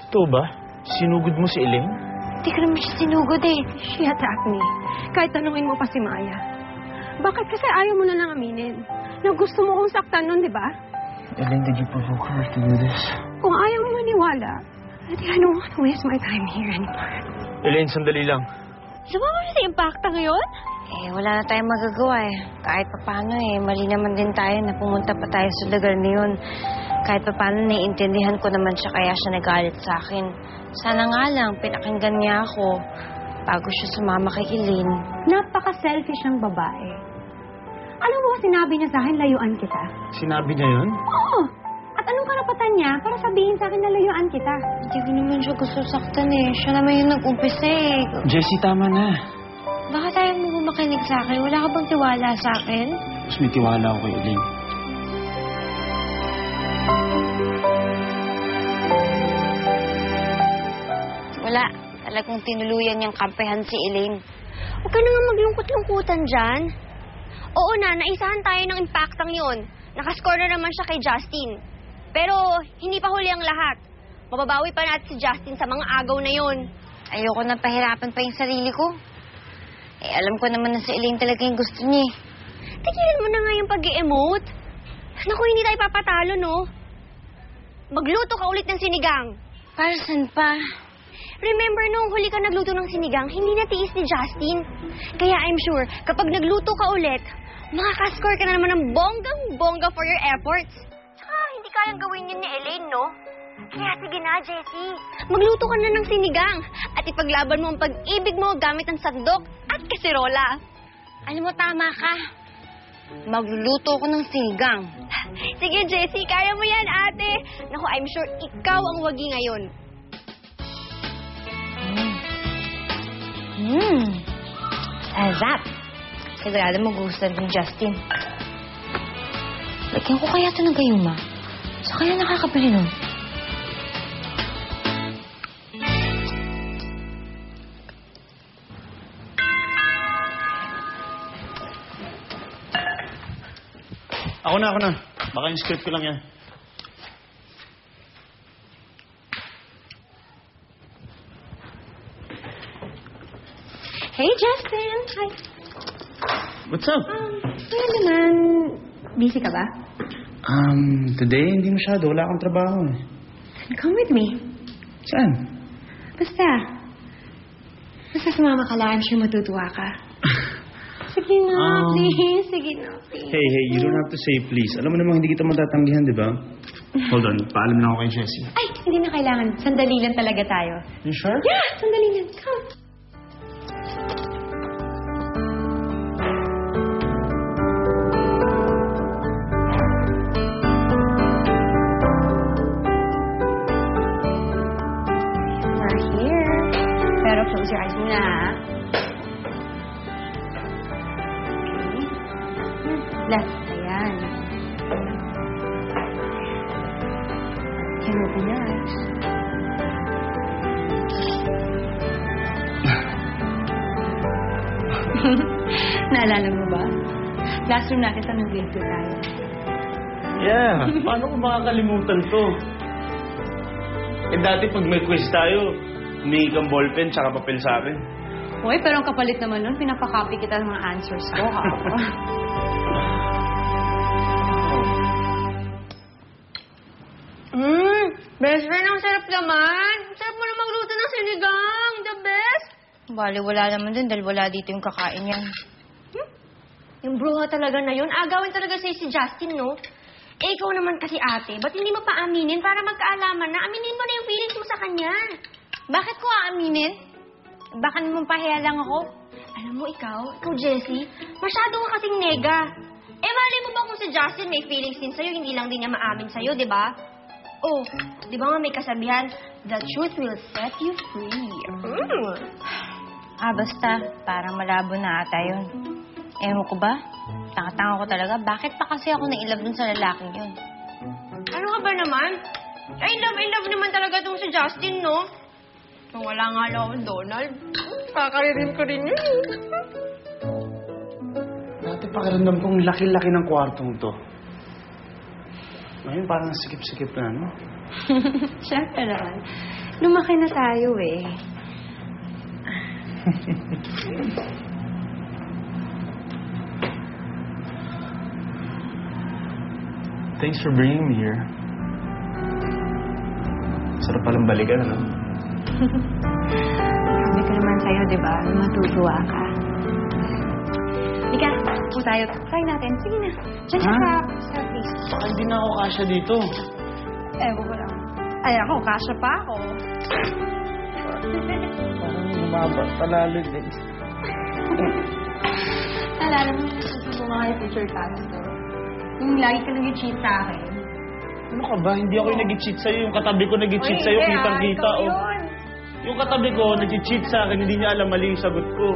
Ito ba? Sinugod mo si Elaine? Hindi ko naman siya sinugod eh. She attacked me. Kahit tanungin mo pa si Maya. Bakit kasi ayaw mo na lang aminin? Na gusto mo kong saktan nun, di ba? Elaine, did you provoke her to do this? Kung ayaw mo maniwala, edi I don't want to waste my time here anymore. Elaine, sandali lang. Sumama na sa impacta ngayon? Eh, wala na tayong magagawa eh. Kahit paano eh, mali naman din tayo na pumunta pa tayo sa lugar na yun. Kahit paano naiintindihan ko naman siya kaya siya nagalit sa akin. Sana nga lang, pinakinggan niya ako bago siya sumama kay Elaine. Napaka-selfish ang babae. Alam mo, sinabi niya sa akin, layuan kita. Sinabi niya yun? Oo! At anong karapatan niya para sabihin sa akin na layuan kita? Hindi ko naman siya gusto saktan eh. Siya naman yung nag-umpisa eh. Jessie, tama na. Bakit ayaw mo makinig sa akin? Wala ka bang tiwala sa akin? Mas may tiwala ako kay Elaine. Wala. Talagang tinuluyan niyang kampehan si Elaine. Huwag ka na nga maglungkot-lungkutan dyan. Oo na, naisahan tayo ng impactang yun. Nakascore na naman siya kay Justin. Pero hindi pa huli ang lahat. Mababawi pa natin si Justin sa mga agaw na yun. Ayoko na pahirapan pa yung sarili ko. Eh, alam ko naman na si Elaine talaga yung gusto niya eh. Tigilan mo na nga yung pag-i-emote. Naku, hindi tayo papatalo, no? Magluto ka ulit ng sinigang. Para saan pa? Remember nung huli ka nagluto ng sinigang, hindi natiis ni Justin. Kaya I'm sure, kapag nagluto ka ulit, makakascore ka na naman ng bonggang-bongga for your efforts. Tsaka, hindi kayang gawin yun ni Elaine, no? Kaya sige na, Jessie. Magluto ka na ng sinigang at ipaglaban mo ang pag-ibig mo gamit ang sandok at kasirola. Alam mo, tama ka. Magluluto ko ng sinigang. Sige, Jessie, kaya mo yan, ate. Naku, I'm sure ikaw ang wagi ngayon. Sarap. Sigurado magugustuhan ni Justin. Lagyan ko kaya ito ng gayuma. Sa kaya nakakabili nun? Ako na. Baka yung script ko lang yan. Hey, Justin. Hi. What's up? Kaya naman, busy ka ba? Today, hindi masyado. Wala akong trabaho eh. Come with me. Saan? Basta sumama ka lang. I'm sure matutuwa ka. Sige na, please. Sige na, please. Hey, you don't have to say please. Alam mo namang hindi kita matatanggihan, di ba? Hold on, paalam na ako kay Jessie. Ay, hindi na kailangan. Sandali lang talaga tayo. You sure? Yeah, sandali lang. Come. We're here. Pero close your eyes muna, ha? Left. Ayan. Can you open your eyes? Naalala mo ba? Last room natin sa nung grade 2 tayo. Yeah, paano ko makakalimutan to? Eh dati pag may quiz tayo, humingi kang ballpen tsaka papel sa akin. Uy, pero ang kapalit naman nun, pinapakopy kita ng mga answers ko, ha? Best friend, ang sarap naman. Sarap mo na magluto ng sinigang. The best. Bali, wala naman din dahil wala dito yung kakain yan. Yung bruha talaga na yun, agawin talaga sa'yo si Justin, no? Eh, ikaw naman kasi ate, ba't hindi mo pa aminin para magkaalaman na aminin mo na yung feelings mo sa kanya? Bakit ko aaminin? Baka naman pahiya lang ako. Alam mo, ikaw Jessie, masyado nga kasing nega. Eh, mali mo ba kung si Justin may feelings din sa'yo, hindi lang din niya maamin sa'yo, di ba? Oh, di ba nga may kasabihan, the truth will set you free. Basta, parang malabo na ata yun. Ewan ko ba? Tanga-tanga ko talaga. Bakit pa kasi ako nailab dun sa lalaking yun? Ano ka ba naman? I love naman talaga tong si Justin, no? Kung wala nga lang akong Donald, kakaririn ko rin yun. Dati pakiramdam kong laki-laki ng kwartong to. Ngayon parang sikip-sikip na, no? Siyempre naman. Lumaki na tayo eh. Thanks for bringing me here. Sarap palang balikan, ano? Sabi ko naman sa'yo, di ba? Matutuwa ka. Mika, kung tayo. Try natin. Sige na. Diyan ka sa place. Baka hindi na ako kasya dito. Ewan ko lang. Ay, ako, kasya pa ako. Parang bumaba. Palalo din. Alala mo yung susubo nga yung future pastor. Yung lagi ka nag-cheat sa akin. Ano ka ba? Hindi ako yung nag-cheat sa'yo. Yung katabi ko nag-cheat sa'yo. Kitang-kita, oh. Yung katabi ko, nag-cheat sa akin. Hindi niya alam mali yung sagot ko.